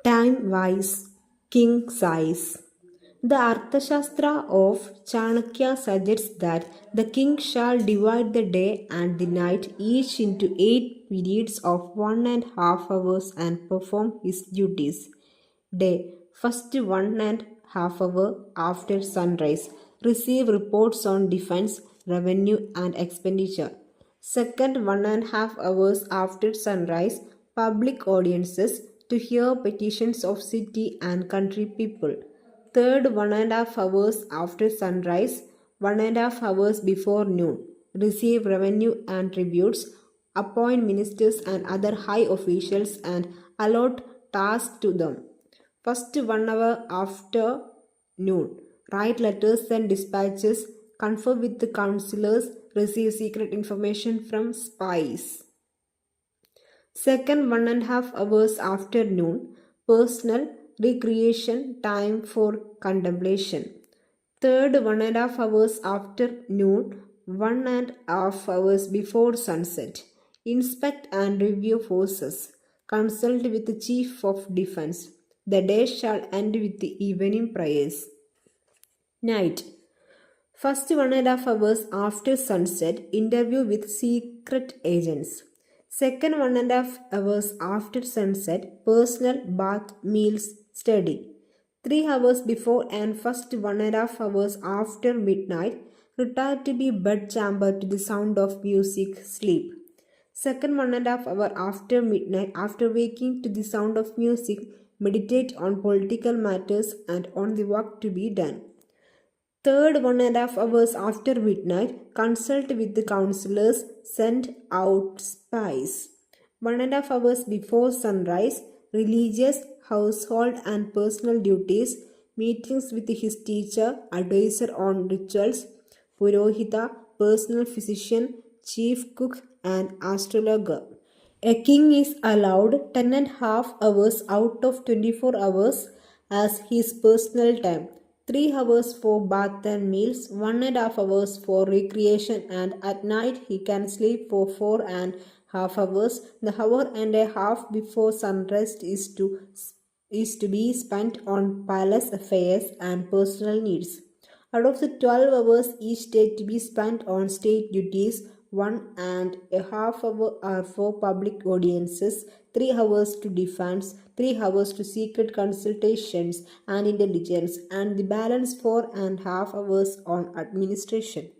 Time-wise, king size. The Arthashastra of Chanakya suggests that the king shall divide the day and the night each into 8 periods of 1.5 hours and perform his duties. Day. First 1.5 hour after sunrise. Receive reports on defense, revenue and expenditure. Second 1.5 hours after sunrise. Public audiences to hear petitions of city and country people. Third 1.5 hours after sunrise. 1.5 hours before noon. Receive revenue and tributes. Appoint ministers and other high officials and allot tasks to them. First 1 hour after noon. Write letters and dispatches. Confer with the councillors. Receive secret information from spies. Second 1.5 hours after noon. Personal recreation time for contemplation. Third 1.5 hours after noon. 1.5 hours before sunset. Inspect and review forces. Consult with the Chief of Defense. The day shall end with the evening prayers. Night. First 1.5 hours after sunset, interview with secret agents. Second 1.5 hours after sunset, personal bath, meals, study. 3 hours before and first 1.5 hours after midnight, retire to the bedchamber to the sound of music, sleep. Second 1.5 hour after midnight, after waking to the sound of music, meditate on political matters and on the work to be done. Third 1.5 hours after midnight, consult with the councillors, send out spies. 1.5 hours before sunrise, religious, household and personal duties, meetings with his teacher, advisor on rituals, purohita, personal physician, chief cook and astrologer. A king is allowed 10.5 hours out of 24 hours as his personal time. 3 hours for bath and meals, 1.5 hours for recreation, and at night he can sleep for 4.5 hours. The hour and a half before sunrise is to be spent on palace affairs and personal needs. Out of the 12 hours each day to be spent on state duties, 1.5 hours are for public audiences, 3 hours to defense, 3 hours to secret consultations and intelligence, and the balance 4.5 hours on administration.